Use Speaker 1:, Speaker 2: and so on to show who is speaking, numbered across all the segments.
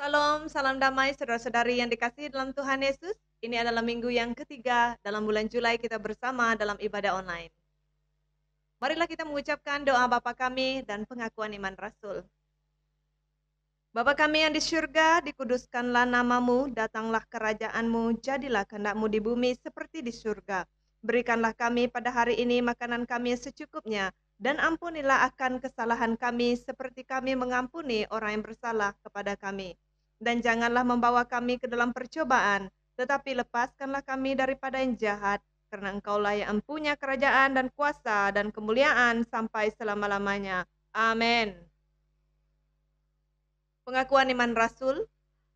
Speaker 1: Salam, salam damai saudara-saudari yang dikasihi dalam Tuhan Yesus. Ini adalah minggu yang ketiga dalam bulan Julai kita bersama dalam ibadah online. Marilah kita mengucapkan doa Bapa kami dan pengakuan iman Rasul. Bapa kami yang di surga, dikuduskanlah namamu, datanglah kerajaanmu, jadilah kehendakmu di bumi seperti di surga. Berikanlah kami pada hari ini makanan kami secukupnya, dan ampunilah akan kesalahan kami seperti kami mengampuni orang yang bersalah kepada kami. Dan janganlah membawa kami ke dalam percobaan, tetapi lepaskanlah kami daripada yang jahat, karena Engkaulah yang empunya kerajaan dan kuasa dan kemuliaan sampai selama-lamanya. Amin. Pengakuan iman Rasul.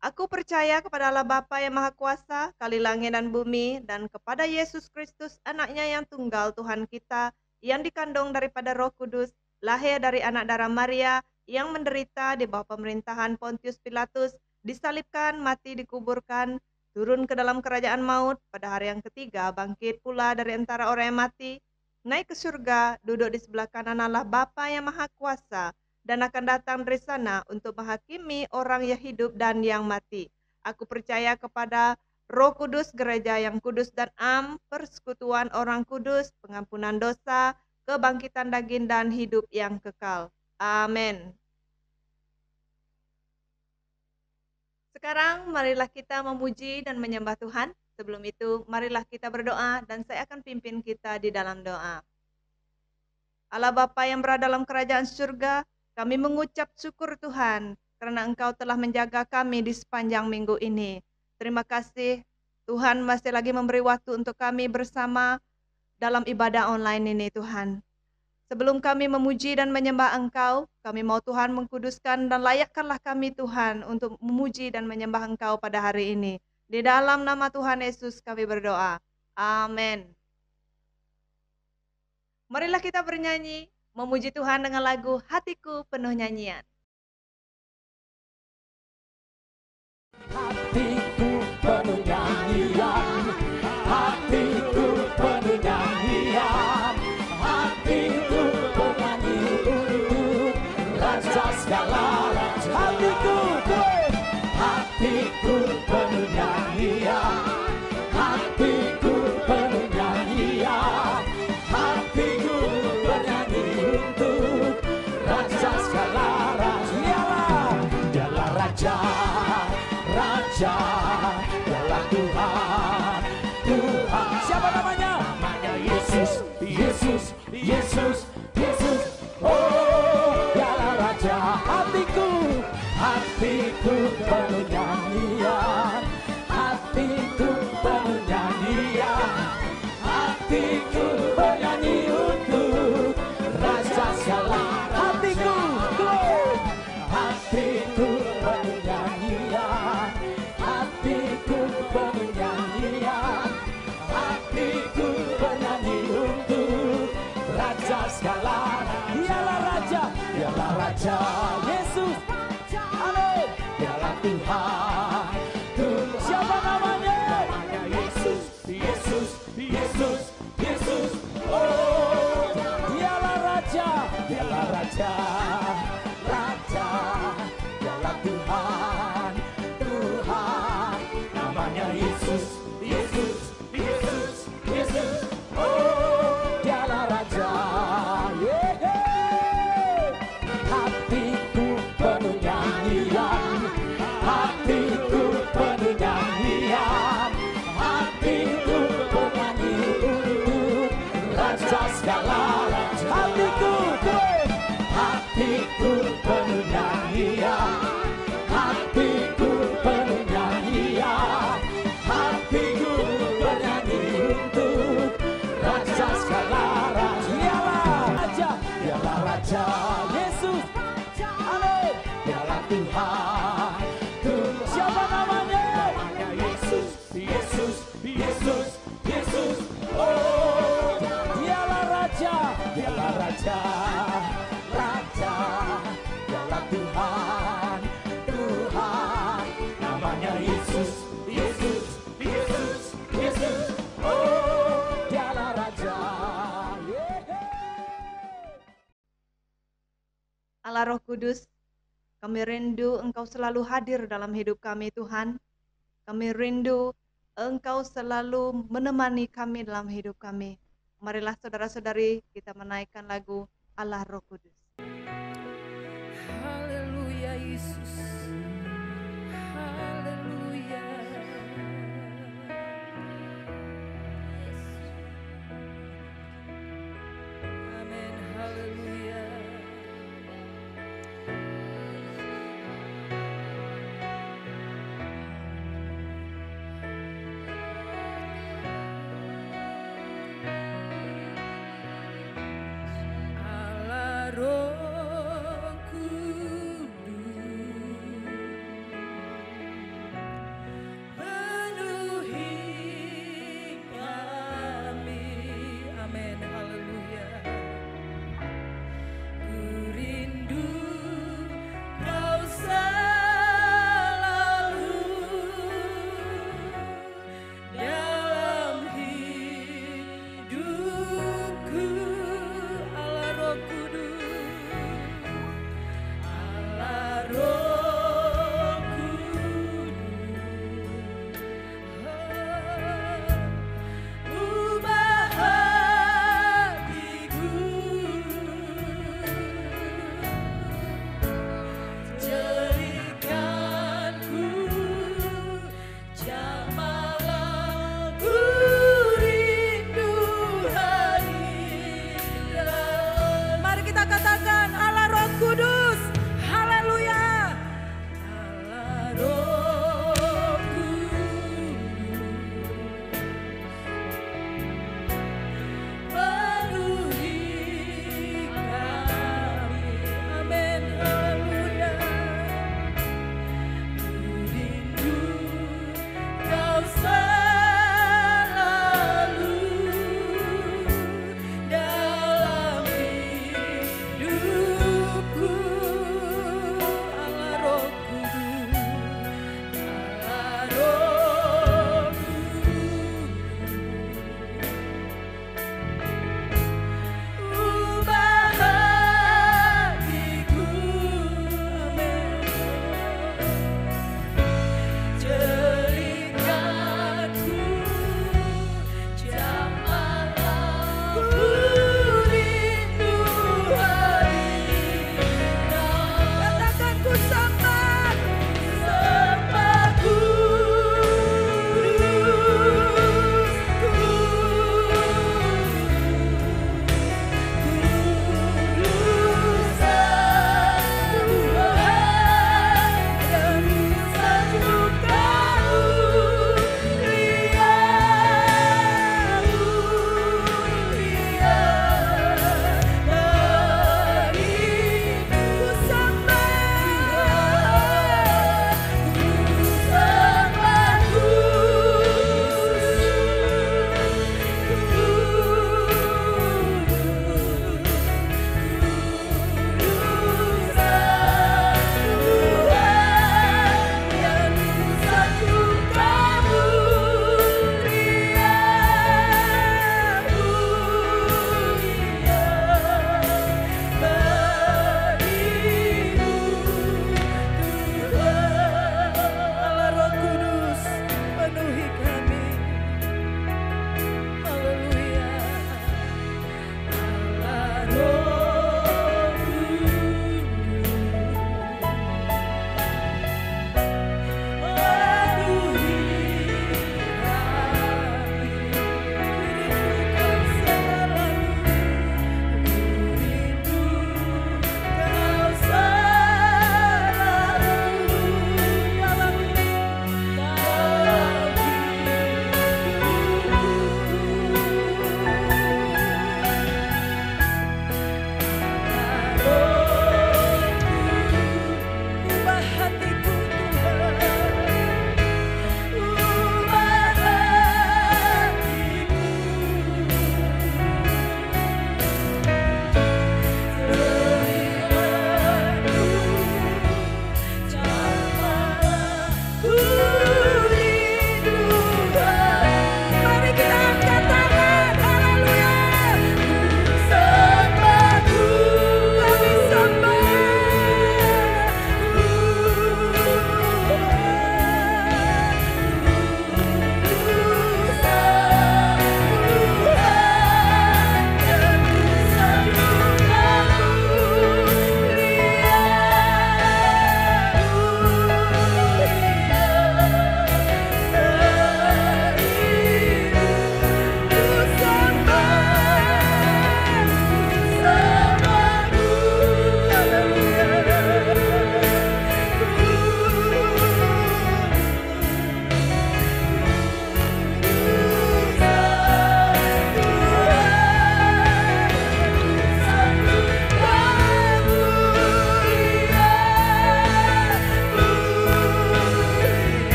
Speaker 1: Aku percaya kepada Allah Bapa yang Maha Kuasa, Kali langit dan bumi, dan kepada Yesus Kristus, anaknya yang tunggal Tuhan kita, yang dikandung daripada Roh Kudus, lahir dari anak darah Maria, yang menderita di bawah pemerintahan Pontius Pilatus, disalibkan, mati, dikuburkan, turun ke dalam kerajaan maut, pada hari yang ketiga bangkit pula dari antara orang yang mati, naik ke surga, duduk di sebelah kanan Allah Bapa yang Maha Kuasa, dan akan datang dari sana untuk menghakimi orang yang hidup dan yang mati. Aku percaya kepada Roh Kudus, gereja yang kudus dan persekutuan orang kudus, pengampunan dosa, kebangkitan daging dan hidup yang kekal. Amin. Sekarang marilah kita memuji dan menyembah Tuhan. Sebelum itu, marilah kita berdoa dan saya akan pimpin kita di dalam doa. Allah Bapa yang berada dalam kerajaan surga, kami mengucap syukur Tuhan, karena Engkau telah menjaga kami di sepanjang minggu ini. Terima kasih, Tuhan masih lagi memberi waktu untuk kami bersama dalam ibadah online ini Tuhan. Sebelum kami memuji dan menyembah Engkau, kami mau Tuhan mengkuduskan dan layakkanlah kami Tuhan untuk memuji dan menyembah Engkau pada hari ini. Di dalam nama Tuhan Yesus kami berdoa. Amin. Marilah kita bernyanyi, memuji Tuhan dengan lagu Hatiku Penuh Nyanyian.
Speaker 2: Hatiku penuh nyanyian, hatiku penuh nyanyian, hatiku bernyanyi untuk Raja segala raja. Hatiku penuh nyanyian, hatiku penuh nyanyian, hatiku bernyanyi untuk Raja segala raja. Dialah Raja, Raja, dialah Tuhan, Tuhan. Siapa namanya? Namanya Yesus, Yesus, Yesus, Yesus. Oh, dialah Raja. Hatiku, hatiku penuh nyanyian, hatiku penuh nyanyian, hatiku bernyanyi untuk Raja segala. Hatiku, hatiku penuh nyanyian, hatiku penuh nyanyian, hatiku bernyanyi untuk Raja segala. Dialah Raja, dialah Raja Yesus. Amin. Dialah Tuhan, Tuhan. Siapa namanya? Namanya Yesus, Yesus, Yesus, Yesus. Oh, dialah Raja, dialah Raja, Raja, dialah Tuhan, Tuhan. Namanya Yesus, Yesus, Yesus, Yesus. Oh, dialah Raja. Hatiku penuh nyanyian, hatiku penuh nyanyian, hatiku bernyanyi untuk Raja segala raja. Hatiku penuh nyanyian, hatiku penuh nyanyian, hatiku bernyanyi untuk Raja segala raja. Dialah Raja, dialah Raja Yesus. Amin. Dialah Tuhan, Tuhan. Siapa namanya? Namanya Yesus, Yesus, Yesus, Yesus. Oh, dialah Raja, dialah Raja, Raja, dialah Tuhan, Tuhan. Namanya Yesus, Yesus, Yesus, Yesus. Oh, dialah Raja.
Speaker 1: Allah Roh Kudus, Kami rindu Engkau selalu hadir dalam hidup kami Tuhan. Kami rindu Engkau selalu menemani kami dalam hidup kami. Marilah saudara-saudari kita menaikkan lagu Allah Roh Kudus.
Speaker 2: Haleluya Yesus. Haleluya. Amin. Haleluya. Allah Roh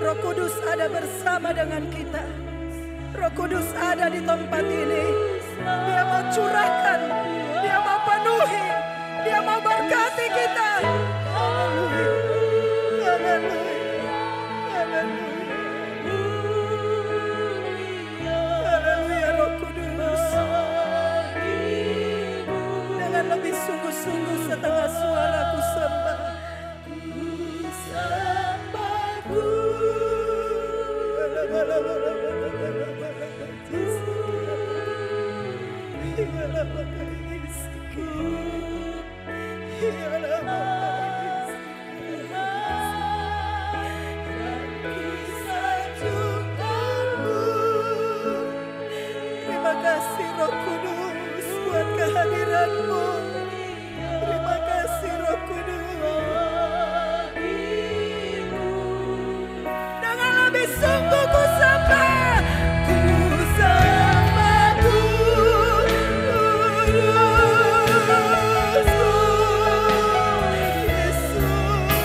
Speaker 2: Roh Kudus ada bersama dengan kita. Roh Kudus ada di tempat ini. Dia mau curahkan, Dia mau penuhi, Dia mau berkati kita. Haleluya, haleluya, haleluya. Haleluya, Roh Kudus. Dengan lebih sungguh-sungguh setengah suara ku sembah. Terima kasih Roh Kudus buat kehadiran-Mu. Terima kasih Roh Kudus. Dengan lebih sungguh ku sembah, ku sembah Kudus, Yesus,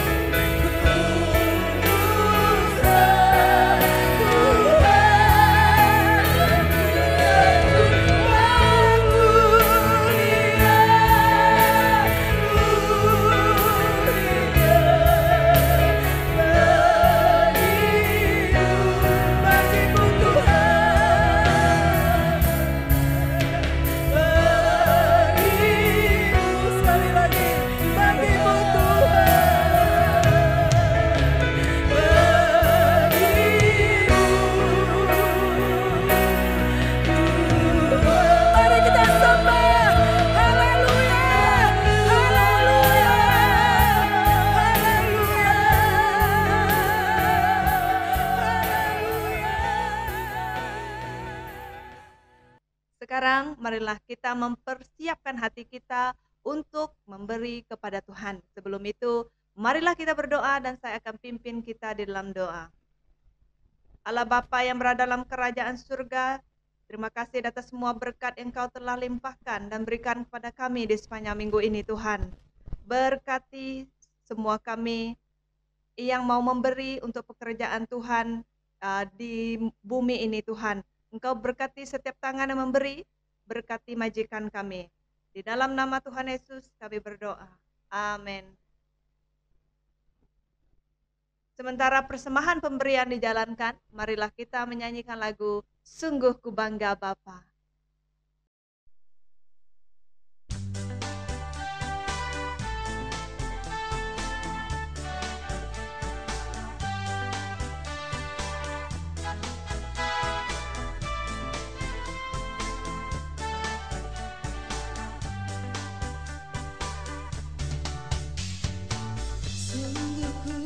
Speaker 2: sekali lagi bagimu Tuhan. Mari kita sembah. Haleluya, haleluya, haleluya, haleluya.
Speaker 1: Sekarang marilah kita mempersiapkan hati kita untuk memberi kepada Tuhan. Sebelum itu, marilah kita berdoa dan saya akan pimpin kita di dalam doa. Allah Bapa yang berada dalam kerajaan surga, terima kasih atas semua berkat yang Engkau telah limpahkan dan berikan kepada kami di sepanjang minggu ini Tuhan. Berkati semua kami yang mau memberi untuk pekerjaan Tuhan di bumi ini Tuhan. Engkau berkati setiap tangan yang memberi, berkati majikan kami. Di dalam nama Tuhan Yesus kami berdoa. Amin. Sementara persembahan pemberian dijalankan, marilah kita menyanyikan lagu Sungguh Ku Bangga Bapa.
Speaker 3: Sungguh ku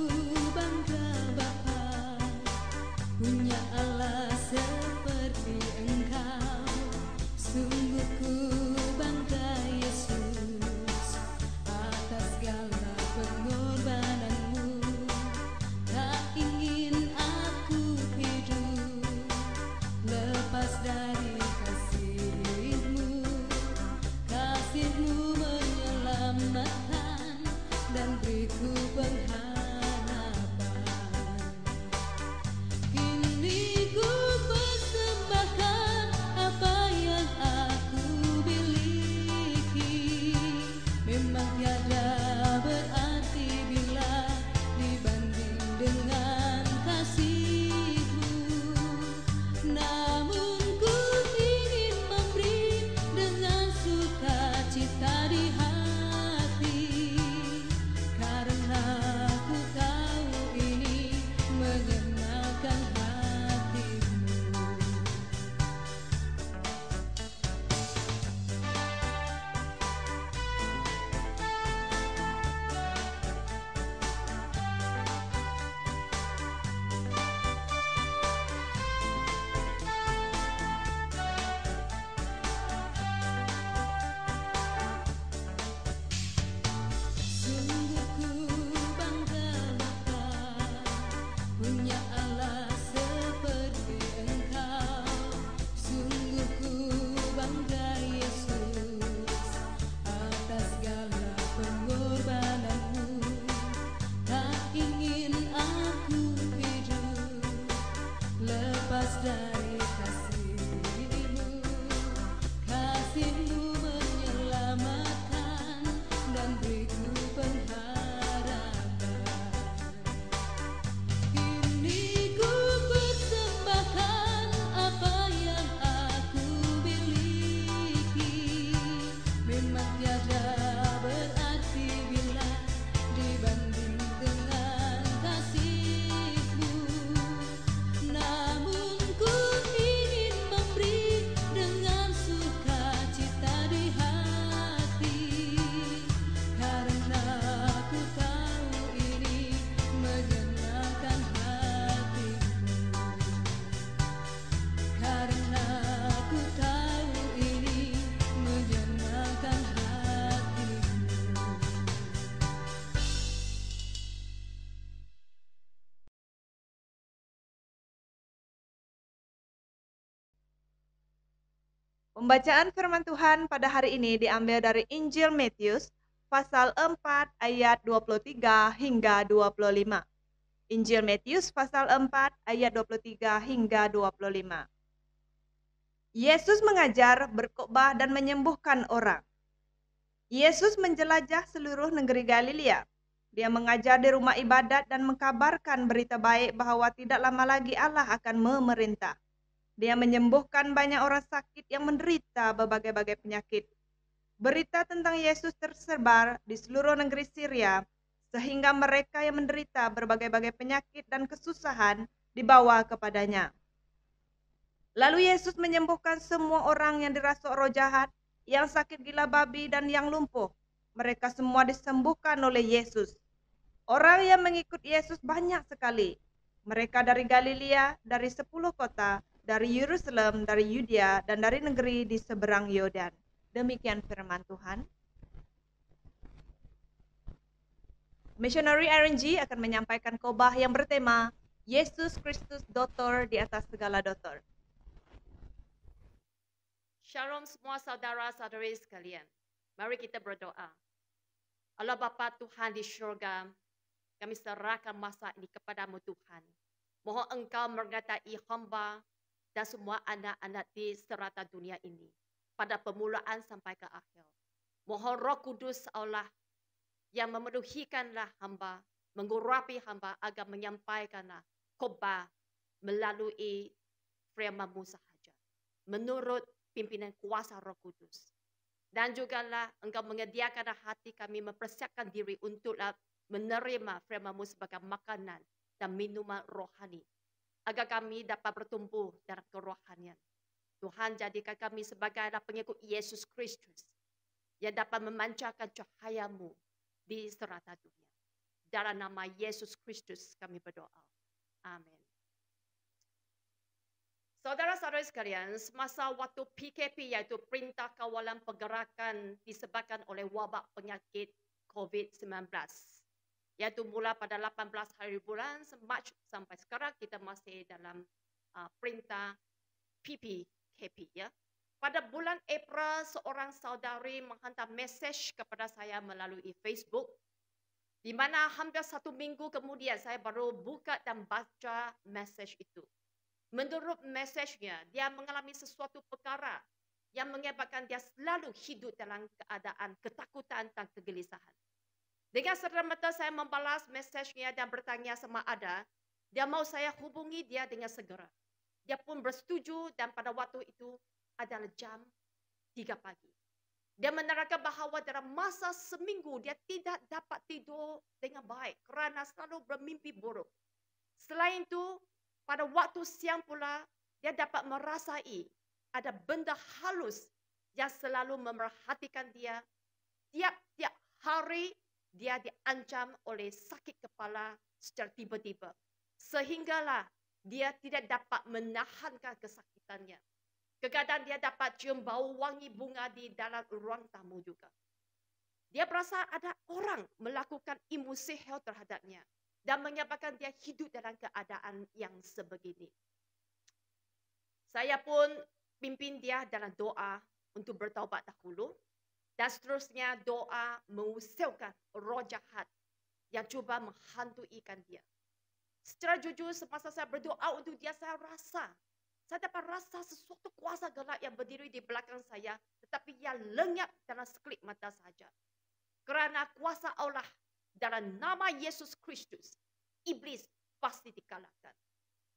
Speaker 3: bangga Bapa, punya Allah seperti Engkau.
Speaker 1: Pembacaan firman Tuhan pada hari ini diambil dari Injil Matius pasal 4 ayat 23 hingga 25. Injil Matius pasal 4 ayat 23 hingga 25. Yesus mengajar, berkhotbah dan menyembuhkan orang. Yesus menjelajah seluruh negeri Galilea. Dia mengajar di rumah ibadat dan mengkabarkan berita baik bahwa tidak lama lagi Allah akan memerintah. Dia menyembuhkan banyak orang sakit yang menderita berbagai-bagai penyakit. Berita tentang Yesus tersebar di seluruh negeri Syria, sehingga mereka yang menderita berbagai-bagai penyakit dan kesusahan dibawa kepadanya. Lalu Yesus menyembuhkan semua orang yang dirasuk roh jahat, yang sakit gila babi, dan yang lumpuh. Mereka semua disembuhkan oleh Yesus. Orang yang mengikut Yesus banyak sekali. Mereka dari Galilea, dari 10 kota, dari Yerusalem, dari Yudea, dan dari negeri di seberang Yordan. Demikian firman Tuhan. Missionary RNG akan menyampaikan khotbah yang bertema Yesus Kristus Doktor di atas segala doktor.
Speaker 4: Shalom semua saudara-saudari sekalian. Mari kita berdoa. Allah Bapa Tuhan di syurga, kami serahkan masa ini kepadamu Tuhan. Mohon Engkau menyertai hamba dan semua anak-anak di serata dunia ini. Pada permulaan sampai ke akhir. Mohon Roh Kudus Allah yang memenuhikanlah hamba, mengurapi hamba agar menyampaikanlah khotbah melalui firman-Mu sahaja. Menurut pimpinan kuasa Roh Kudus. Dan jugalah Engkau menyediakan hati kami mempersiapkan diri untuklah menerima firman-Mu sebagai makanan dan minuman rohani. Agar kami dapat bertumbuh dalam kerohanian. Tuhan jadikan kami sebagai pengikut Yesus Kristus yang dapat memancarkan cahaya-Mu di serata dunia. Dalam nama Yesus Kristus kami berdoa. Amin. Saudara-saudara sekalian, semasa waktu PKP yaitu Perintah Kawalan Pergerakan disebabkan oleh wabak penyakit COVID-19. Yaitu mula pada 18 hari bulan Mac sampai sekarang kita masih dalam perintah PKP ya. Pada bulan April seorang saudari menghantar mesej kepada saya melalui Facebook di mana hampir 1 minggu kemudian saya baru buka dan baca mesej itu. Menurut mesejnya, dia mengalami sesuatu perkara yang menyebabkan dia selalu hidup dalam keadaan ketakutan dan kegelisahan. Dengan serta-merta saya membalas mesejnya dan bertanya sama ada, dia mau saya hubungi dia dengan segera. Dia pun bersetuju dan pada waktu itu adalah jam 3 pagi. Dia menerangkan bahawa dalam masa seminggu dia tidak dapat tidur dengan baik kerana selalu bermimpi buruk. Selain itu, pada waktu siang pula, dia dapat merasai ada benda halus yang selalu memerhatikan dia. Tiap-tiap hari, dia diancam oleh sakit kepala secara tiba-tiba. Sehinggalah dia tidak dapat menahankan kesakitannya. Kadang-kadang dia dapat cium bau wangi bunga di dalam ruang tamu juga. Dia berasa ada orang melakukan ilmu sihir terhadapnya. Dan menyebabkan dia hidup dalam keadaan yang sebegini. Saya pun pimpin dia dalam doa untuk bertaubat dahulu. Dan seterusnya doa mengusirkan roh jahat yang cuba menghantuikan dia. Secara jujur semasa saya berdoa untuk dia, saya dapat rasa sesuatu kuasa gelap yang berdiri di belakang saya. Tetapi ia lenyap dalam sekelip mata saja. Kerana kuasa Allah dalam nama Yesus Kristus, iblis pasti dikalahkan.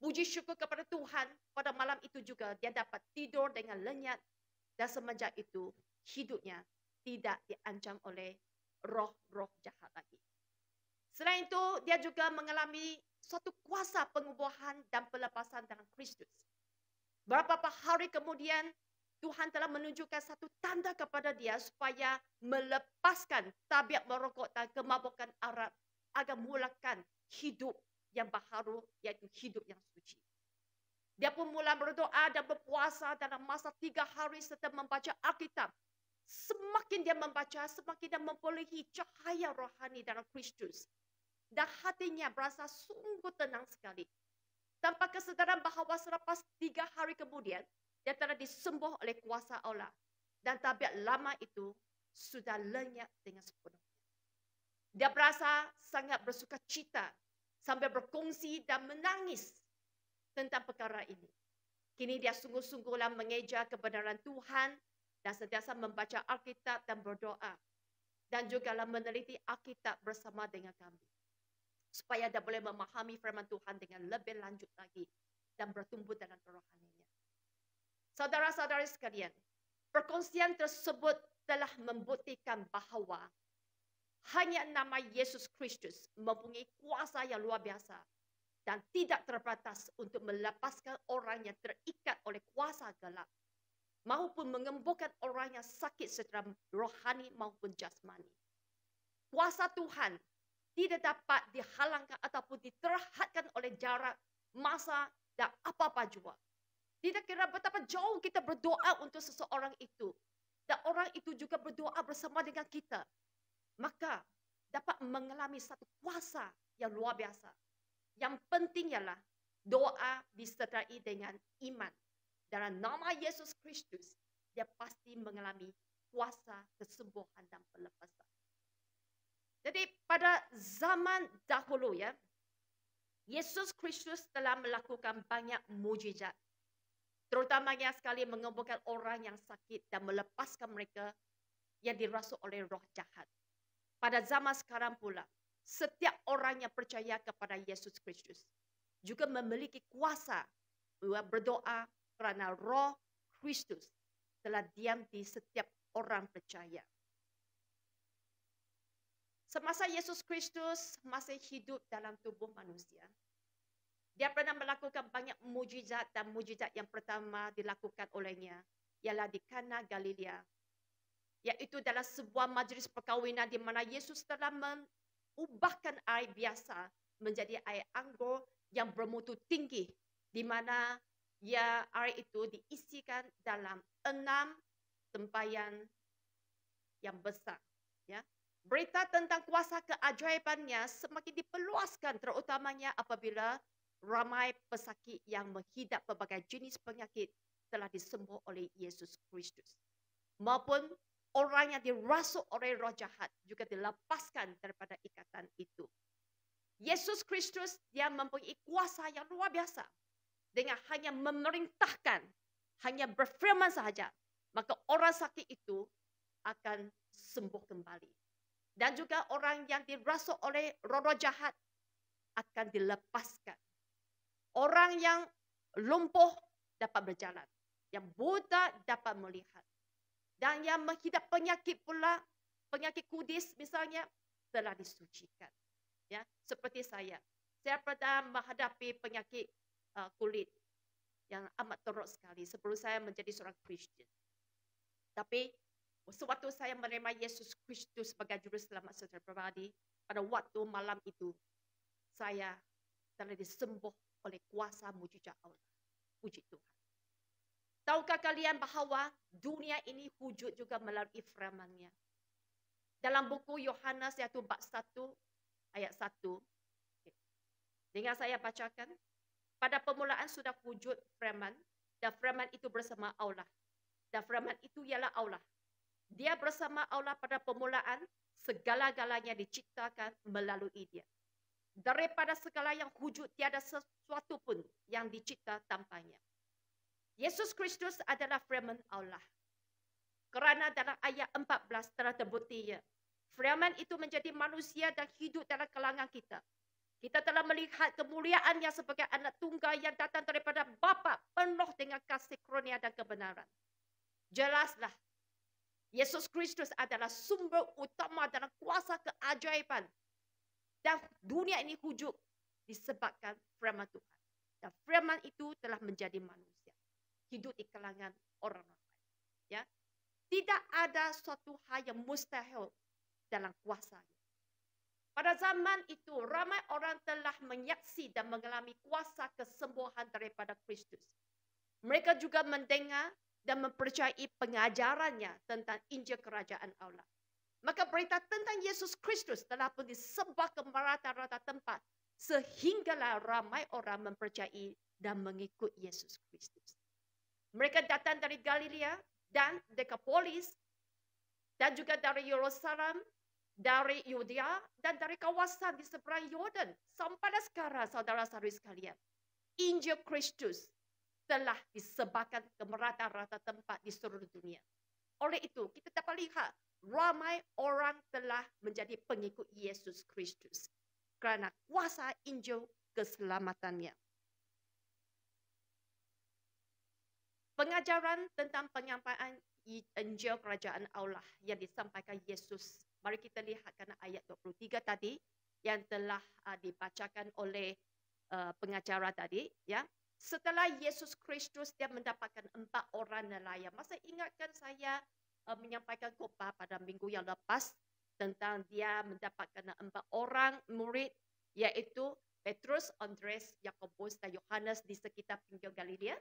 Speaker 4: Puji syukur kepada Tuhan, pada malam itu juga dia dapat tidur dengan lenyap. Dan semenjak itu, hidupnya tidak diancam oleh roh-roh jahat lagi. Selain itu, dia juga mengalami suatu kuasa pengubahan dan pelepasan dalam Kristus. Beberapa hari kemudian, Tuhan telah menunjukkan satu tanda kepada dia supaya melepaskan tabiat merokok dan kemabukan Arab agar mulakan hidup yang baharu, yaitu hidup yang suci. Dia pun mula berdoa dan berpuasa dalam masa 3 hari serta membaca Alkitab. Semakin dia membaca, semakin dia memperolehi cahaya rohani dalam Kristus. Dan hatinya berasa sungguh tenang sekali. Tanpa kesedaran bahawa selepas 3 hari kemudian, dia telah disembuh oleh kuasa Allah. Dan tabiat lama itu sudah lenyap dengan sepenuhnya. Dia berasa sangat bersuka cita sambil berkongsi dan menangis tentang perkara ini. Kini dia sungguh-sungguhlah mengejar kebenaran Tuhan dan sentiasa membaca Alkitab dan berdoa. Dan juga meneliti Alkitab bersama dengan kami. Supaya dia boleh memahami firman Tuhan dengan lebih lanjut lagi dan bertumbuh dalam kerohaniannya. Saudara-saudari sekalian, perkongsian tersebut telah membuktikan bahawa hanya nama Yesus Kristus mempunyai kuasa yang luar biasa dan tidak terbatas untuk melepaskan orang yang terikat oleh kuasa gelap maupun menyembuhkan orang yang sakit secara rohani maupun jasmani. Kuasa Tuhan tidak dapat dihalangkan ataupun diterhadkan oleh jarak, masa dan apa-apa juga. Tidak kira betapa jauh kita berdoa untuk seseorang itu. Dan orang itu juga berdoa bersama dengan kita. Maka dapat mengalami satu kuasa yang luar biasa. Yang penting ialah doa disertai dengan iman. Dalam nama Yesus Kristus, dia pasti mengalami kuasa kesembuhan dan pelepasan. Jadi pada zaman dahulu ya, Yesus Kristus telah melakukan banyak mujizat. Terutamanya sekali menyembuhkan orang yang sakit dan melepaskan mereka yang dirasuk oleh roh jahat. Pada zaman sekarang pula, setiap orang yang percaya kepada Yesus Kristus juga memiliki kuasa berdoa kerana roh Kristus telah diam di setiap orang percaya. Semasa Yesus Kristus masih hidup dalam tubuh manusia, dia pernah melakukan banyak mujizat dan mujizat yang pertama dilakukan olehnya ialah di Kana Galilea. Iaitu dalam sebuah majlis perkahwinan di mana Yesus telah mengubahkan air biasa menjadi air anggur yang bermutu tinggi. Di mana air itu diisikan dalam 6 tempayan yang besar. Ya. Berita tentang kuasa keajaibannya semakin diperluaskan terutamanya apabila ramai pesakit yang menghidap pelbagai jenis penyakit telah disembuh oleh Yesus Kristus. Maupun orang yang dirasuk oleh roh jahat juga dilepaskan daripada ikatan itu. Yesus Kristus dia mempunyai kuasa yang luar biasa. Dengan hanya memerintahkan, hanya berfirman sahaja, maka orang sakit itu akan sembuh kembali. Dan juga orang yang dirasuk oleh roh-roh jahat akan dilepaskan. Orang yang lumpuh dapat berjalan. Yang buta dapat melihat. Dan yang menghidap penyakit pula, penyakit kudis misalnya, telah disucikan. Ya, seperti saya. Saya pernah menghadapi penyakit kulit yang amat teruk sekali sebelum saya menjadi seorang Kristian. Tapi sewaktu saya menerima Yesus Kristus sebagai juru selamat secara pribadi, pada waktu malam itu, saya telah disembuh oleh kuasa mujizat Allah. Puji Tuhan. Tahukah kalian bahawa dunia ini wujud juga melalui firman-Nya? Dalam buku Yohanes iaitu bab 1 ayat 1. Dengar saya bacakan. Pada permulaan sudah wujud firman dan firman itu bersama Allah. Dan firman itu ialah Allah. Dia bersama Allah pada permulaan, segala-galanya diciptakan melalui Dia. Daripada segala yang wujud, tiada sesuatu pun yang dicipta tanpanya. Yesus Kristus adalah firman Allah. Kerana dalam ayat 14 telah terbukti ya, firman itu menjadi manusia dan hidup dalam kalangan kita. Kita telah melihat kemuliaannya sebagai anak tunggal yang datang daripada Bapa, penuh dengan kasih karunia dan kebenaran. Jelaslah, Yesus Kristus adalah sumber utama dalam kuasa keajaiban. Dan dunia ini wujud disebabkan firman Tuhan. Dan firman itu telah menjadi manusia. Hidup di kalangan orang ramai. Ya. Tidak ada suatu hal yang mustahil dalam kuasanya. Pada zaman itu, ramai orang telah menyaksi dan mengalami kuasa kesembuhan daripada Kristus. Mereka juga mendengar dan mempercayai pengajarannya tentang Injil Kerajaan Allah. Maka berita tentang Yesus Kristus telah pun disebar ke merata-rata tempat sehinggalah ramai orang mempercayai dan mengikut Yesus Kristus. Mereka datang dari Galilea dan Decapolis, dan juga dari Yerusalem, dari Yudea, dan dari kawasan di seberang Yordan. Sampai sekarang, saudara-saudari sekalian, Injil Kristus telah disebarkan ke merata-rata tempat di seluruh dunia. Oleh itu, kita dapat lihat ramai orang telah menjadi pengikut Yesus Kristus kerana kuasa Injil keselamatannya. Pengajaran tentang penyampaian Injil Kerajaan Allah yang disampaikan Yesus. Mari kita lihatkan ayat 23 tadi yang telah dibacakan oleh pengacara tadi. Ya. Setelah Yesus Kristus dia mendapatkan 4 orang nelayan. Masa ingatkan saya menyampaikan khotbah pada minggu yang lepas tentang dia mendapatkan 4 orang murid, iaitu Petrus, Andreas, Yakobus dan Yohanes di sekitar pinggir Galilea.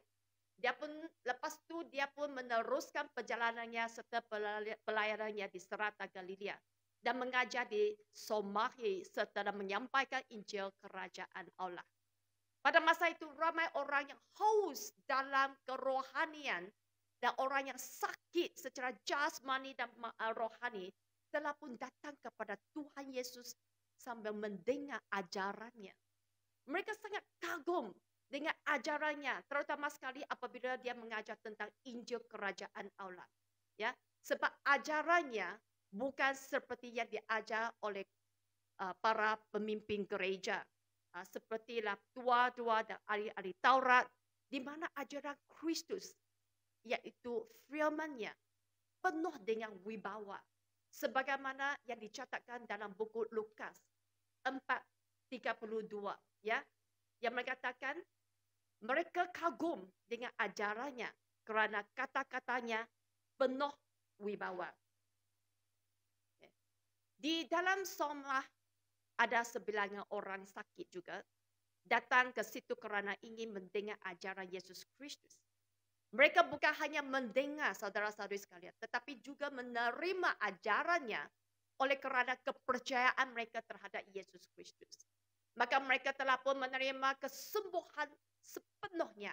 Speaker 4: Dia pun lepas tu dia pun meneruskan perjalanannya serta pelayanannya di serata Galilea dan mengajar di Samaria serta menyampaikan Injil Kerajaan Allah. Pada masa itu ramai orang yang haus dalam kerohanian dan orang yang sakit secara jasmani dan rohani telah pun datang kepada Tuhan Yesus sambil mendengar ajarannya. Mereka sangat kagum dengan ajarannya, terutama sekali apabila dia mengajar tentang Injil Kerajaan Allah. Ya, sebab ajarannya bukan seperti yang diajar oleh para pemimpin gereja, sepertilah tua-tua dan ahli-ahli Taurat, di mana ajaran Kristus, iaitu firman-Nya, penuh dengan wibawa, sebagaimana yang dicatatkan dalam buku Lukas 4:32, ya, yang mengatakan mereka kagum dengan ajarannya kerana kata-katanya penuh wibawa. Di dalam Somah ada sebilangan orang sakit juga datang ke situ kerana ingin mendengar ajaran Yesus Kristus. Mereka bukan hanya mendengar, saudara-saudari sekalian, tetapi juga menerima ajarannya oleh kerana kepercayaan mereka terhadap Yesus Kristus. Maka mereka telah pun menerima kesembuhan sepenuhnya.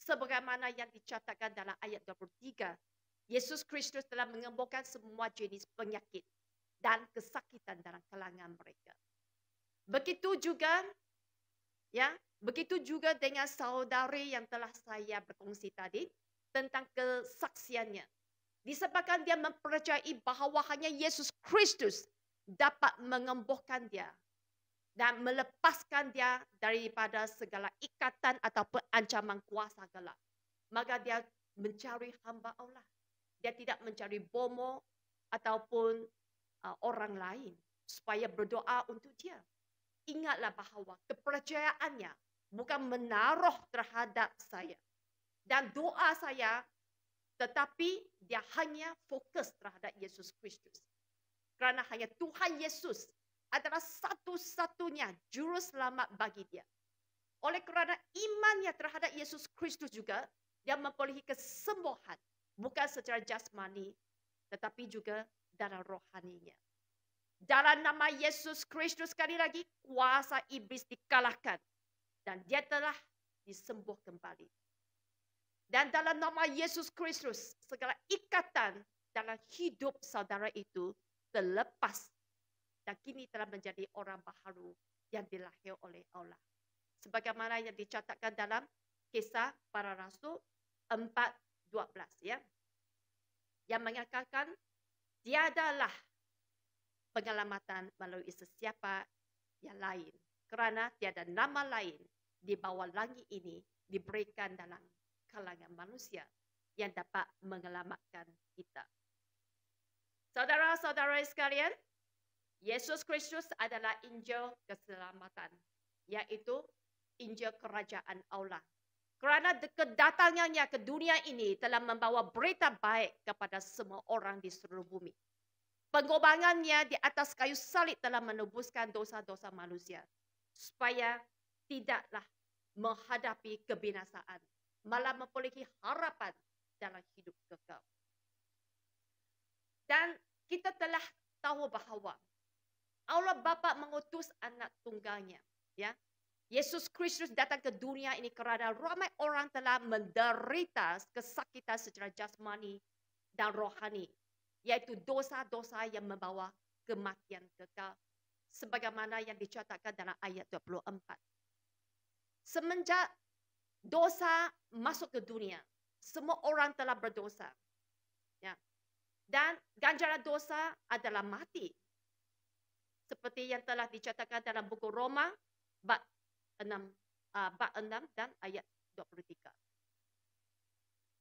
Speaker 4: Sebagaimana yang dicatatkan dalam ayat 23. Yesus Kristus telah menyembuhkan semua jenis penyakit dan kesakitan dalam kalangan mereka. Begitu juga, ya, begitu juga dengan saudari yang telah saya berkongsi tadi tentang kesaksiannya. Disebabkan dia mempercayai bahawa hanya Yesus Kristus dapat menyembuhkan dia dan melepaskan dia daripada segala ikatan ataupun ancaman kuasa gelap. Maka dia mencari hamba Allah. Dia tidak mencari bomo ataupun orang lain supaya berdoa untuk dia. Ingatlah bahawa kepercayaannya bukan menaruh terhadap saya dan doa saya, tetapi dia hanya fokus terhadap Yesus Kristus. Kerana hanya Tuhan Yesus adalah satu-satunya juru selamat bagi dia. Oleh kerana imannya terhadap Yesus Kristus juga, dia memperolehi kesembuhan. Bukan secara jasmani, tetapi juga dalam rohaninya. Dalam nama Yesus Kristus, sekali lagi, kuasa iblis dikalahkan. Dan dia telah disembuh kembali. Dan dalam nama Yesus Kristus, segala ikatan dalam hidup saudara itu terlepas. Dan kini telah menjadi orang baharu yang dilahir oleh Allah. Sebagaimana yang dicatatkan dalam Kisah Para Rasul 4:12, ya. Yang mengatakan tiadalah penyelamatan melalui sesiapa yang lain. Kerana tiada nama lain di bawah langit ini diberikan dalam kalangan manusia yang dapat menyelamatkan kita. Saudara-saudara sekalian, Yesus Kristus adalah Injil keselamatan, yaitu Injil Kerajaan Allah. Kerana kedatangannya ke dunia ini telah membawa berita baik kepada semua orang di seluruh bumi. Pengorbanannya di atas kayu salib telah menebuskan dosa-dosa manusia, supaya tidaklah menghadapi kebinasaan, malah memperolehi harapan dalam hidup kekal. Dan kita telah tahu bahawa Allah Bapa mengutus anak tunggalnya, ya, Yesus Kristus datang ke dunia ini kerana ramai orang telah menderita kesakitan secara jasmani dan rohani, yaitu dosa-dosa yang membawa kematian kekal, sebagaimana yang dicatatkan dalam ayat 24. Semenjak dosa masuk ke dunia, semua orang telah berdosa. Ya. Dan ganjaran dosa adalah mati. Seperti yang telah dicatatkan dalam buku Roma bab 6 dan ayat 23.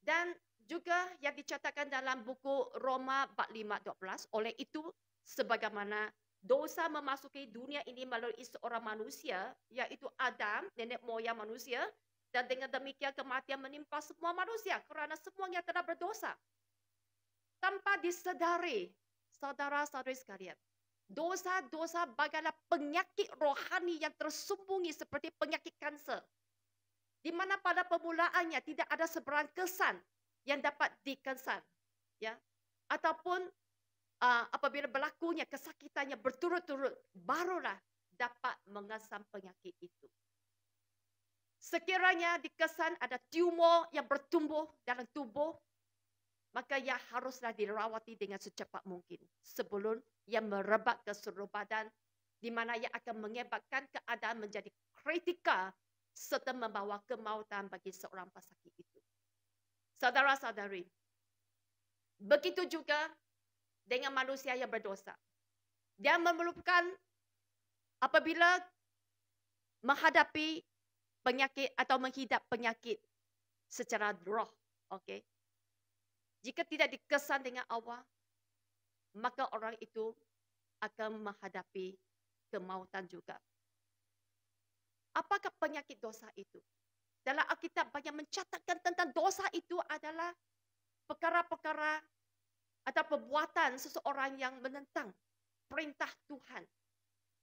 Speaker 4: Dan juga yang dicatatkan dalam buku Roma bab 5:12, oleh itu sebagaimana dosa memasuki dunia ini melalui seorang manusia, iaitu Adam, nenek moyang manusia, dan dengan demikian kematian menimpa semua manusia kerana semuanya telah berdosa. Tanpa disedari, saudara-saudari sekalian, dosa-dosa bagailah penyakit rohani yang tersembunyi seperti penyakit kanser, di mana pada permulaannya tidak ada sebarang kesan yang dapat dikesan, ya, ataupun apabila berlakunya kesakitannya berturut-turut, barulah dapat mengesan penyakit itu. Sekiranya dikesan ada tumor yang bertumbuh dalam tubuh, maka ia haruslah dirawati dengan secepat mungkin sebelum ia merebak ke seluruh badan, di mana ia akan mengakibatkan keadaan menjadi kritikal serta membawa kemautan bagi seorang pesakit itu. Saudara-saudari, begitu juga dengan manusia yang berdosa. Dia memerlukan apabila menghadapi penyakit atau menghidap penyakit secara roh, okey. Jika tidak dikesan dengan awal, maka orang itu akan menghadapi kemautan juga. Apakah penyakit dosa itu? Dalam Alkitab banyak mencatatkan tentang dosa itu adalah perkara-perkara atau perbuatan seseorang yang menentang perintah Tuhan.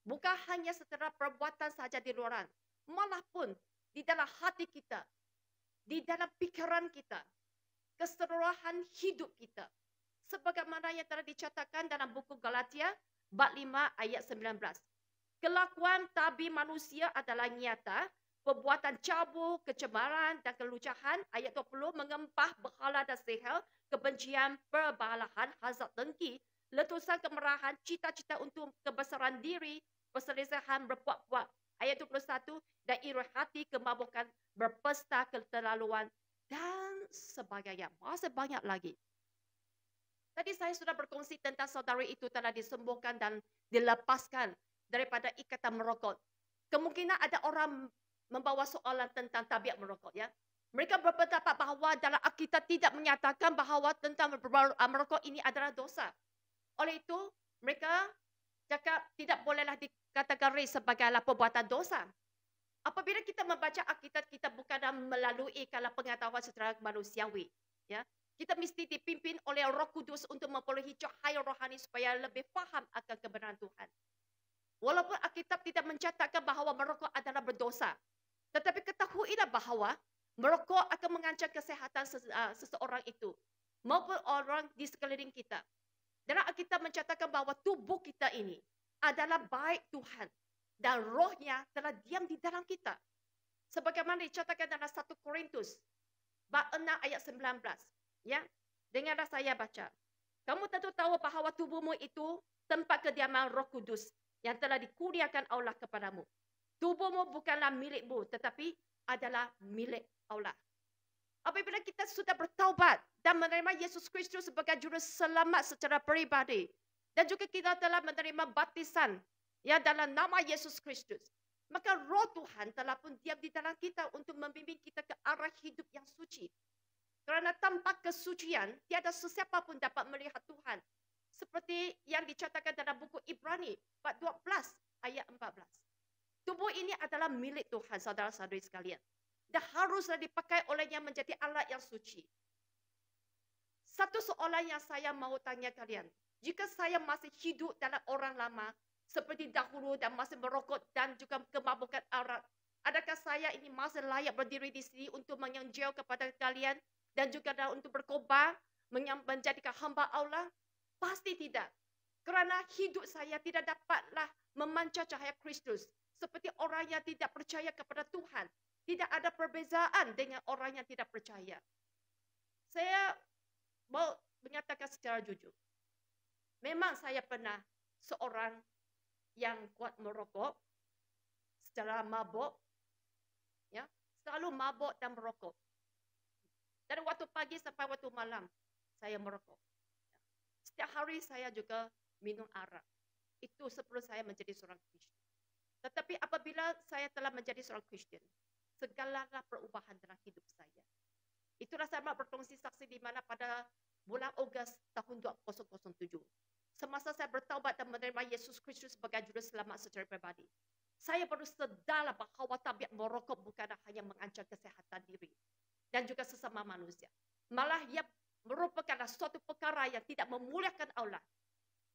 Speaker 4: Bukan hanya secara perbuatan saja di luaran, malah pun di dalam hati kita, di dalam pikiran kita, keseluruhan hidup kita. Sebagaimana yang telah dicatatkan dalam buku Galatia bab 5 ayat 19. Kelakuan tabi manusia adalah nyata, perbuatan cabul, kecemaran dan kelucahan, ayat 20, mengempah berhala dan sihir, kebencian, perbalahan, hasad dengki, letusan kemarahan, cita-cita untuk kebesaran diri, perselisihan, berpuak-puak, ayat 21, dan iri hati, kemabukan, berpesta, keterlaluan, dan sebagainya. Masih banyak lagi. Tadi saya sudah berkongsi tentang saudari itu telah disembuhkan dan dilepaskan daripada ikatan merokok. Kemungkinan ada orang membawa soalan tentang tabiat merokok, ya. Mereka berpendapat bahawa dalam Alkitab tidak menyatakan bahawa tentang merokok ini adalah dosa. Oleh itu, mereka cakap tidak bolehlah dikategori sebagai perbuatan dosa. Apabila kita membaca Alkitab, kita bukan melalui kalau pengetahuan secara manusiawi, ya. Kita mesti dipimpin oleh Roh Kudus untuk memperolehi cahaya rohani supaya lebih faham akan kebenaran Tuhan. Walaupun Alkitab tidak mencatatkan bahawa merokok adalah berdosa, tetapi ketahuilah bahawa merokok akan mengancam kesihatan seseorang itu maupun orang di sekeliling kita. Dalam Alkitab mencatatkan bahawa tubuh kita ini adalah baik Tuhan dan rohnya telah diam di dalam kita. Sebagaimana dicatatkan dalam 1 Korintus bab 6 ayat 19. Ya, dengarlah saya baca. Kamu tentu tahu bahawa tubuhmu itu tempat kediaman Roh Kudus yang telah dikurniakan Allah kepadamu. Tubuhmu bukanlah milikmu, tetapi adalah milik Allah. Apabila kita sudah bertaubat dan menerima Yesus Kristus sebagai juru selamat secara peribadi, dan juga kita telah menerima baptisan ya dalam nama Yesus Kristus, maka Roh Tuhan telah pun diam di dalam kita untuk membimbing kita ke arah hidup yang suci. Kerana tanpa kesucian, tiada sesiapa pun dapat melihat Tuhan. Seperti yang dicatatkan dalam buku Ibrani, bab 12 ayat 14. Tubuh ini adalah milik Tuhan, saudara-saudari sekalian. Dan haruslah dipakai olehnya menjadi alat yang suci. Satu soalan yang saya mahu tanya kalian. Jika saya masih hidup dalam orang lama, seperti dahulu dan masih merokok dan juga kemabukan arak, adakah saya ini masih layak berdiri di sini untuk menyenjau kepada kalian dan juga untuk berkorban menjadikan hamba Allah? Pasti tidak. Kerana hidup saya tidak dapatlah memancar cahaya Kristus seperti orang yang tidak percaya kepada Tuhan. Tidak ada perbezaan dengan orang yang tidak percaya. Saya mau menyatakan secara jujur. Memang saya pernah seorang yang kuat merokok, secara mabuk, ya, selalu mabuk dan merokok. Dari waktu pagi sampai waktu malam saya merokok. Setiap hari saya juga minum arak. Itu sebelum saya menjadi seorang Kristen. Tetapi apabila saya telah menjadi seorang Kristen, segala perubahan dalam hidup saya. Itulah saya mau berkongsi saksi di mana pada bulan Ogos tahun 2007. Semasa saya bertaubat dan menerima Yesus Kristus sebagai juru selamat secara pribadi. Saya baru sedar bahawa tabiat merokok bukanlah hanya mengancam kesehatan diri dan juga sesama manusia. Malah ia merupakan suatu perkara yang tidak memuliakan Allah.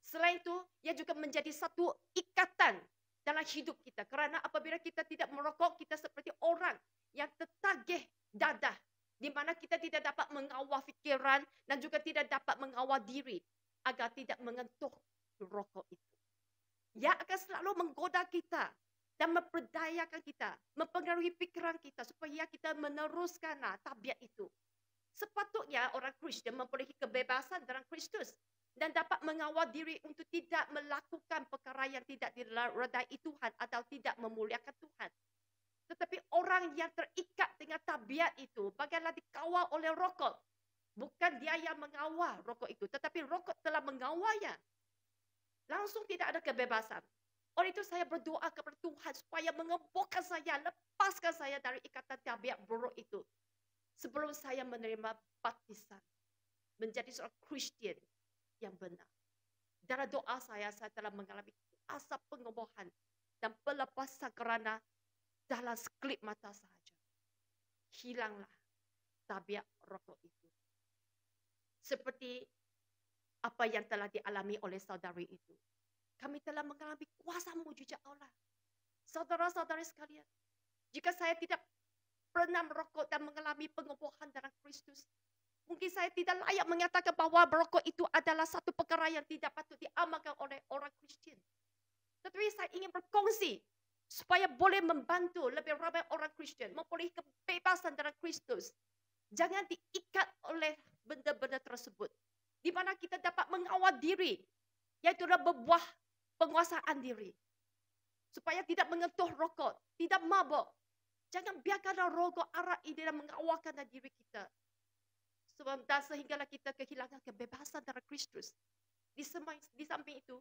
Speaker 4: Selain itu, ia juga menjadi satu ikatan dalam hidup kita. Kerana apabila kita tidak merokok, kita seperti orang yang tertagih dadah. Di mana kita tidak dapat mengawal fikiran dan juga tidak dapat mengawal diri agar tidak mengentuh rokok itu. Ia akan selalu menggoda kita dan memperdayakan kita, mempengaruhi pikiran kita supaya kita meneruskan tabiat itu. Sepatutnya orang Kristen mempunyai kebebasan dalam Kristus dan dapat mengawal diri untuk tidak melakukan perkara yang tidak diredai Tuhan atau tidak memuliakan Tuhan. Tetapi orang yang terikat dengan tabiat itu bagaimana dikawal oleh rokok. Bukan dia yang mengawal rokok itu, tetapi rokok telah mengawalnya. Langsung tidak ada kebebasan. Oleh itu saya berdoa kepada Tuhan supaya mengembohkan saya, lepaskan saya dari ikatan tabiat buruk itu. Sebelum saya menerima baptisan, menjadi seorang Kristen yang benar. Dalam doa saya telah mengalami kuasa pengembohan dan pelepasan kerana dalam sekelip mata sahaja hilanglah tabiat rokok itu. Seperti apa yang telah dialami oleh saudari itu. Kami telah mengalami kuasa mujizat Allah. Saudara-saudari sekalian, jika saya tidak pernah merokok dan mengalami pengembohan dalam Kristus, mungkin saya tidak layak menyatakan bahawa merokok itu adalah satu perkara yang tidak patut diamalkan oleh orang Kristen. Tetapi saya ingin berkongsi supaya boleh membantu lebih ramai orang Kristen mempunyai kebebasan dalam Kristus. Jangan diikat oleh benda-benda tersebut. Di mana kita dapat mengawal diri, iaitu berbuah penguasaan diri. Supaya tidak mengentuh rokok, tidak mabuk. Jangan biarkanlah rokok arak ini dan mengawalkan diri kita. Sehinggalah kita kehilangan kebebasan dalam Kristus. Di samping itu,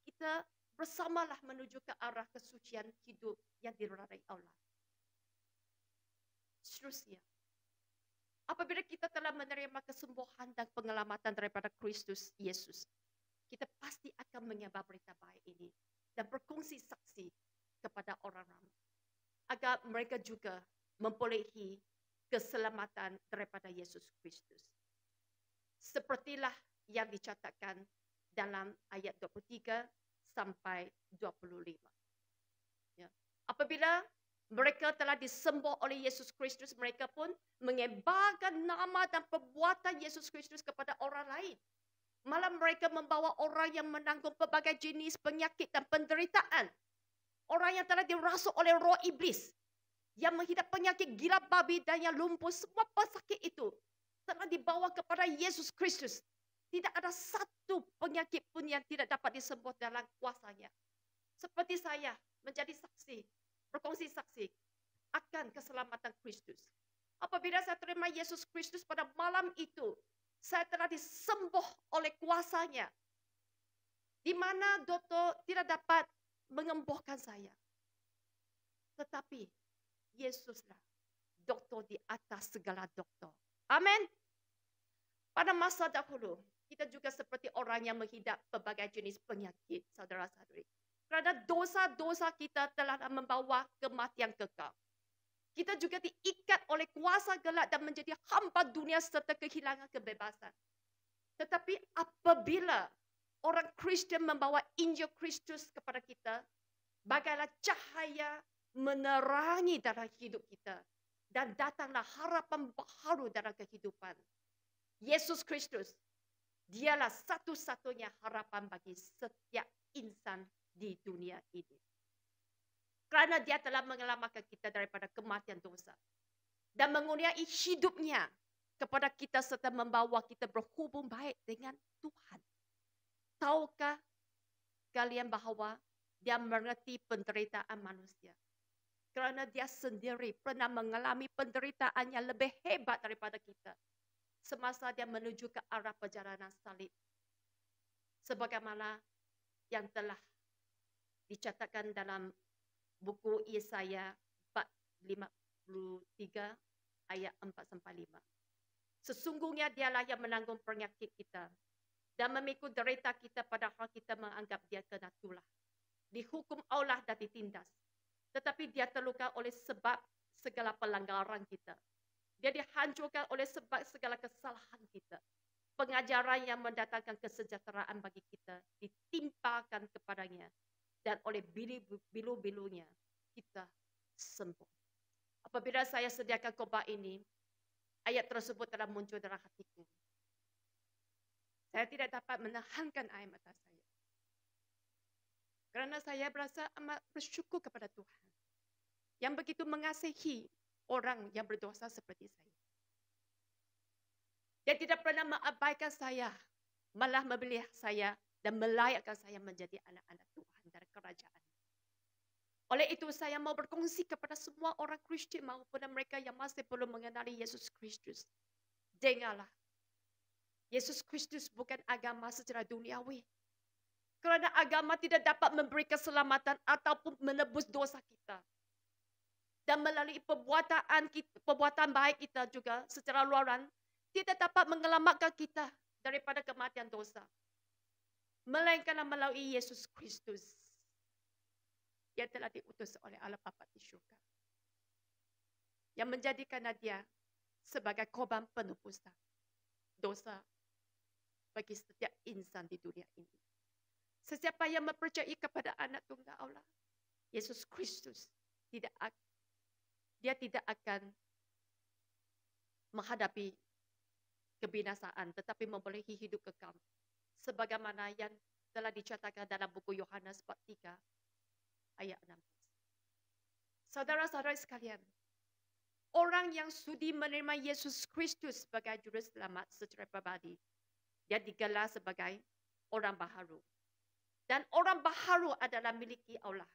Speaker 4: kita bersamalah menuju ke arah kesucian hidup yang diredai Allah. Seterusnya, apabila kita telah menerima kesembuhan dan penyelamatan daripada Kristus Yesus, kita pasti akan menyebar berita baik ini dan berkongsi saksi kepada orang ramai agar mereka juga memperolehi keselamatan daripada Yesus Kristus. Sepertilah yang dicatatkan dalam ayat 23 sampai 25. Ya. Apabila mereka telah disembuh oleh Yesus Kristus, mereka pun menyebarkan nama dan perbuatan Yesus Kristus kepada orang lain. Malah mereka membawa orang yang menanggung pelbagai jenis penyakit dan penderitaan. Orang yang telah dirasuk oleh roh iblis, yang menghidap penyakit gila babi dan yang lumpuh, semua pesakit itu telah dibawa kepada Yesus Kristus. Tidak ada satu penyakit pun yang tidak dapat disembuh dalam kuasanya. Seperti saya menjadi saksi, berkongsi saksi akan keselamatan Kristus. Apabila saya terima Yesus Kristus pada malam itu, saya telah disembuh oleh kuasanya. Di mana doktor tidak dapat mengembuhkan saya. Tetapi Yesuslah doktor di atas segala doktor. Amin. Pada masa dahulu, kita juga seperti orang yang menghidap pelbagai jenis penyakit, saudara-saudari. Kerana dosa-dosa kita telah membawa kematian kekal. Kita juga diikat oleh kuasa gelap dan menjadi hamba dunia serta kehilangan kebebasan. Tetapi apabila orang Kristen membawa Injil Kristus kepada kita, bagailah cahaya menerangi dalam hidup kita. Dan datanglah harapan baharu dalam kehidupan. Yesus Kristus, dialah satu-satunya harapan bagi setiap insan di dunia ini. Kerana dia telah menyelamatkan kita daripada kematian dosa. Dan mengurniai hidupnya kepada kita serta membawa kita berhubung baik dengan Tuhan. Tahukah kalian bahawa dia mengerti penderitaan manusia? Kerana dia sendiri pernah mengalami penderitaan yang lebih hebat daripada kita. Semasa dia menuju ke arah perjalanan salib. Sebagaimana yang telah dicatatkan dalam buku Yesaya bab 53 ayat 4-5. Sesungguhnya dialah yang menanggung penyakit kita dan memikul derita kita padahal kita menganggap dia kena tulah. Dihukum Allah dan ditindas. Tetapi dia terluka oleh sebab segala pelanggaran kita. Dia dihancurkan oleh sebab segala kesalahan kita. Pengajaran yang mendatangkan kesejahteraan bagi kita ditimpakan kepadanya. Dan oleh bilu-bilunya kita sembuh. Apabila saya sediakan khotbah ini, ayat tersebut telah muncul dalam hatiku. Saya tidak dapat menahankan air mata saya. Kerana saya berasa amat bersyukur kepada Tuhan. Yang begitu mengasihi orang yang berdosa seperti saya. Dia tidak pernah mengabaikan saya. Malah memilih saya dan melayakkan saya menjadi anak-anak Tuhan dari kerajaan. Oleh itu saya mau berkongsi kepada semua orang Kristian maupun mereka yang masih belum mengenali Yesus Kristus. Dengarlah. Yesus Kristus bukan agama secara duniawi. Kerana agama tidak dapat memberi keselamatan ataupun menebus dosa kita. Dan melalui perbuatan baik kita juga secara luaran tidak dapat menyelamatkan kita daripada kematian dosa. Melainkan melalui Yesus Kristus. Dia telah diutus oleh Allah Bapa di syurga. Yang menjadikan dia sebagai korban penebusan dosa bagi setiap insan di dunia ini. Sesiapa yang mempercayai kepada anak tunggal Allah, Yesus Kristus, dia tidak akan menghadapi kebinasaan, tetapi membolehi hidup kekal. Sebagaimana yang telah dicatatkan dalam buku Yohanes bab 3 ayat 16. Saudara-saudara sekalian, orang yang sudi menerima Yesus Kristus sebagai juru selamat secara pribadi, dia digelar sebagai orang baharu. Dan orang baharu adalah miliki Allah.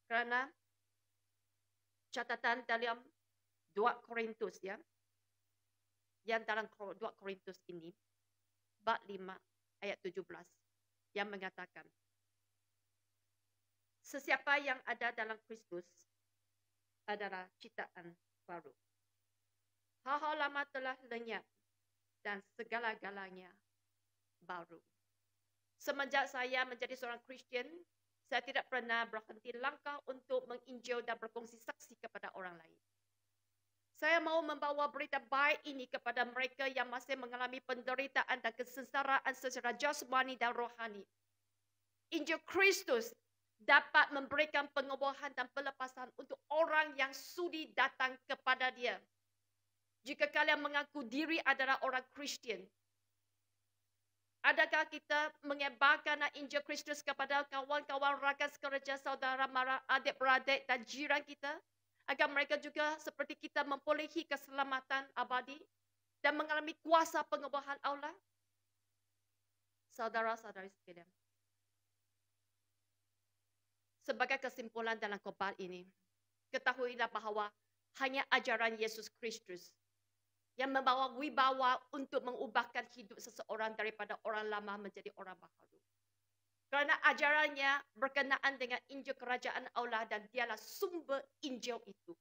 Speaker 4: Kerana catatan dalam 2 Korintus ya. Yang dalam 2 Korintus ini bab 5 ayat 17 yang mengatakan, sesiapa yang ada dalam Kristus adalah ciptaan baru. Hal-hal lama telah lenyap dan segala-galanya baru. Semenjak saya menjadi seorang Kristian, saya tidak pernah berhenti langkah untuk menginjil dan berkongsi saksi kepada orang lain. Saya mau membawa berita baik ini kepada mereka yang masih mengalami penderitaan dan kesengsaraan secara jasmani dan rohani. Injil Kristus dapat memberikan pengobahan dan pelepasan untuk orang yang sudi datang kepada dia. Jika kalian mengaku diri adalah orang Kristian, adakah kita menyebarkan Injil Kristus kepada kawan-kawan rakan sekerja, saudara mara, adik-beradik dan jiran kita, agar mereka juga seperti kita memperolehi keselamatan abadi dan mengalami kuasa pengobahan Allah? Saudara-saudari sekalian, sebagai kesimpulan dalam khotbah ini, ketahuilah bahawa hanya ajaran Yesus Kristus yang membawa wibawa untuk mengubahkan hidup seseorang daripada orang lama menjadi orang baharu. Kerana ajarannya berkenaan dengan Injil Kerajaan Allah dan dialah sumber Injil itu.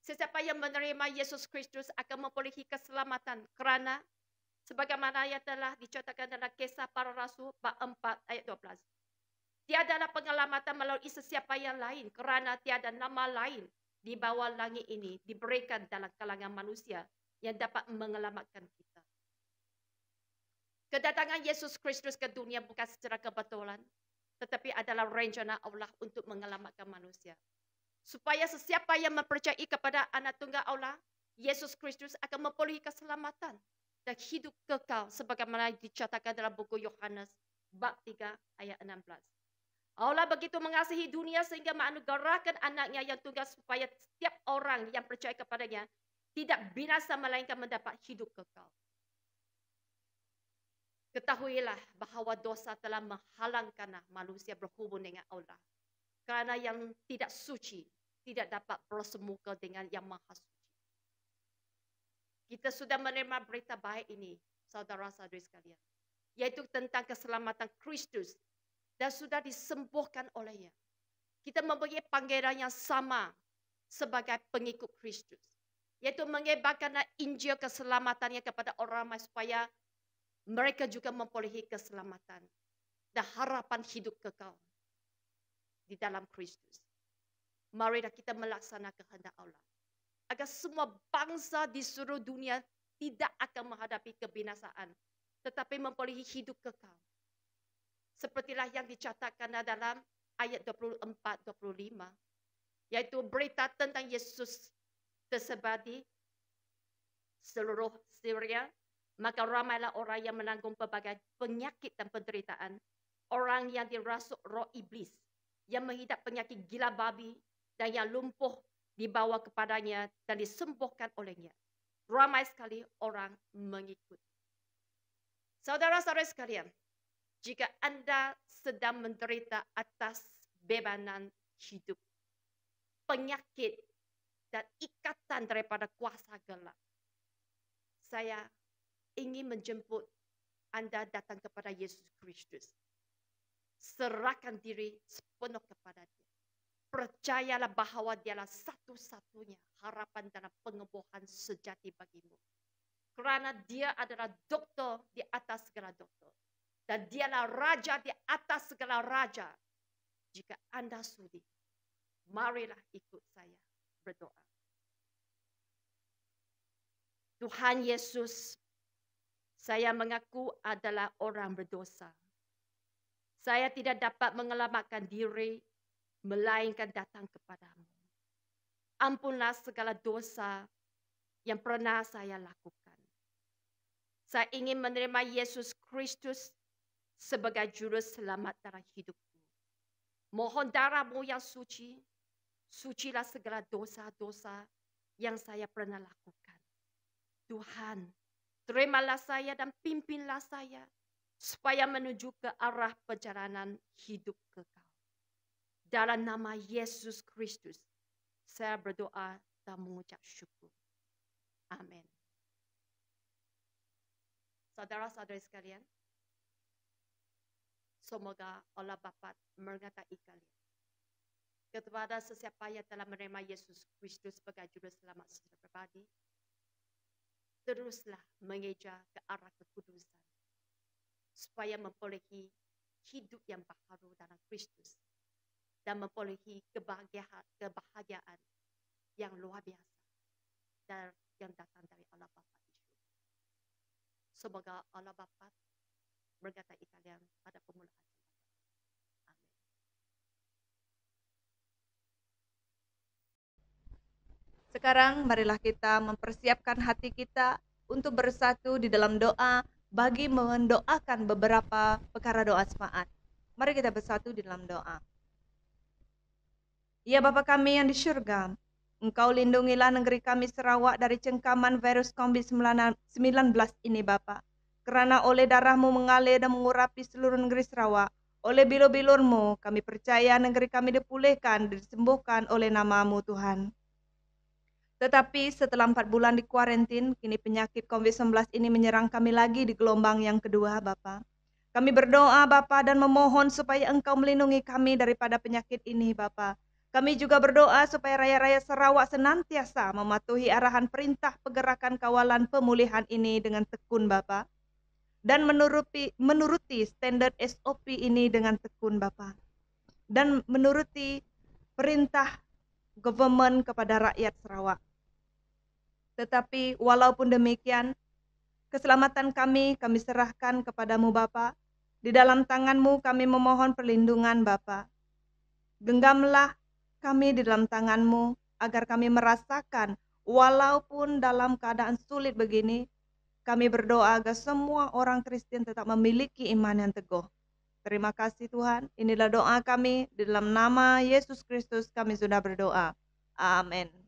Speaker 4: Sesiapa yang menerima Yesus Kristus akan memperolehi keselamatan kerana sebagaimana yang telah dicatatkan dalam Kisah Para Rasul bab 4 ayat 12. Tiadalah penyelamatan melalui sesiapa yang lain kerana tiada nama lain di bawah langit ini diberikan dalam kalangan manusia yang dapat menyelamatkan kita. Kedatangan Yesus Kristus ke dunia bukan secara kebetulan, tetapi adalah rencana Allah untuk menyelamatkan manusia. Supaya sesiapa yang mempercayai kepada anak tunggal Allah, Yesus Kristus akan memperolehi keselamatan dan hidup kekal sebagaimana dicatatkan dalam buku Yohanes bab 3 ayat 16. Allah begitu mengasihi dunia sehingga menganugerahkan anaknya yang tunggal supaya setiap orang yang percaya kepadanya tidak binasa melainkan mendapat hidup kekal. Ketahuilah bahawa dosa telah menghalangkan manusia berhubung dengan Allah. Kerana yang tidak suci tidak dapat bersemuka dengan yang maha suci. Kita sudah menerima berita baik ini, saudara-saudari sekalian. Yaitu tentang keselamatan Kristus dan sudah disembuhkan olehnya. Kita mempunyai panggilan yang sama sebagai pengikut Kristus. Yaitu menyebarkan Injil keselamatannya kepada orang ramai supaya mereka juga memperolehi keselamatan dan harapan hidup kekal di dalam Kristus. Marilah kita melaksanakan kehendak Allah. Agar semua bangsa di seluruh dunia tidak akan menghadapi kebinasaan, tetapi memperolehi hidup kekal. Sepertilah yang dicatatkan dalam ayat 24-25, yaitu berita tentang Yesus tersebar di seluruh Syria. Maka ramailah orang yang menanggung pelbagai penyakit dan penderitaan. Orang yang dirasuk roh iblis, yang menghidap penyakit gila babi, dan yang lumpuh dibawa kepadanya dan disembuhkan olehnya. Ramai sekali orang mengikut. Saudara-saudara sekalian, jika Anda sedang menderita atas bebanan hidup, penyakit, dan ikatan daripada kuasa gelap, saya ingin menjemput Anda datang kepada Yesus Kristus. Serahkan diri sepenuh kepada Dia. Percayalah bahawa Dialah satu-satunya harapan dalam penyembuhan sejati bagimu. Kerana Dia adalah doktor di atas segala doktor. Dan Dialah raja di atas segala raja. Jika Anda sudi, marilah ikut saya berdoa. Tuhan Yesus, saya mengaku adalah orang berdosa. Saya tidak dapat menyelamatkan diri, melainkan datang kepadamu. Ampunlah segala dosa yang pernah saya lakukan. Saya ingin menerima Yesus Kristus sebagai juru selamat dalam hidupku. Mohon darah-Mu yang suci, sucilah segala dosa-dosa yang saya pernah lakukan. Tuhan, terimalah saya dan pimpinlah saya supaya menuju ke arah perjalanan hidup kekal. Dalam nama Yesus Kristus, saya berdoa dan mengucap syukur. Amin. Saudara-saudari sekalian, semoga Allah Bapa menyertai kalian. Kepada sesiapa yang telah menerima Yesus Kristus sebagai juru selamat secara pribadi, teruslah mengejar ke arah kekudusan supaya memperolehi hidup yang baharu dalam Kristus dan memperolehi kebahagiaan yang luar biasa dan yang datang dari Allah Bapa di syurga. Semoga Allah Bapa menyertai kalian pada permulaan zaman. Amin.
Speaker 1: Sekarang marilah kita mempersiapkan hati kita untuk bersatu di dalam doa bagi mendoakan beberapa perkara doa syafaat. Mari kita bersatu di dalam doa. Ya Bapa kami yang di syurga, Engkau lindungilah negeri kami Sarawak dari cengkaman virus COVID-19 ini Bapa. Kerana oleh darah-Mu mengalir dan mengurapi seluruh negeri Sarawak, oleh bilur-bilur-Mu kami percaya negeri kami dipulihkan, disembuhkan oleh nama-Mu Tuhan. Tetapi setelah 4 bulan di kuarantin, kini penyakit COVID-19 ini menyerang kami lagi di gelombang yang kedua, Bapa. Kami berdoa, Bapa, dan memohon supaya Engkau melindungi kami daripada penyakit ini, Bapa. Kami juga berdoa supaya Raya-Raya Sarawak senantiasa mematuhi arahan perintah pergerakan kawalan pemulihan ini dengan tekun, Bapa. Dan menuruti standar SOP ini dengan tekun, Bapa. Dan menuruti perintah government kepada rakyat Sarawak. Tetapi walaupun demikian, keselamatan kami serahkan kepadamu Bapa. Di dalam tangan-Mu kami memohon perlindungan Bapa. Genggamlah kami di dalam tangan-Mu agar kami merasakan walaupun dalam keadaan sulit begini, kami berdoa agar semua orang Kristen tetap memiliki iman yang teguh. Terima kasih Tuhan. Inilah doa kami. Di dalam nama Yesus Kristus kami sudah berdoa. Amin.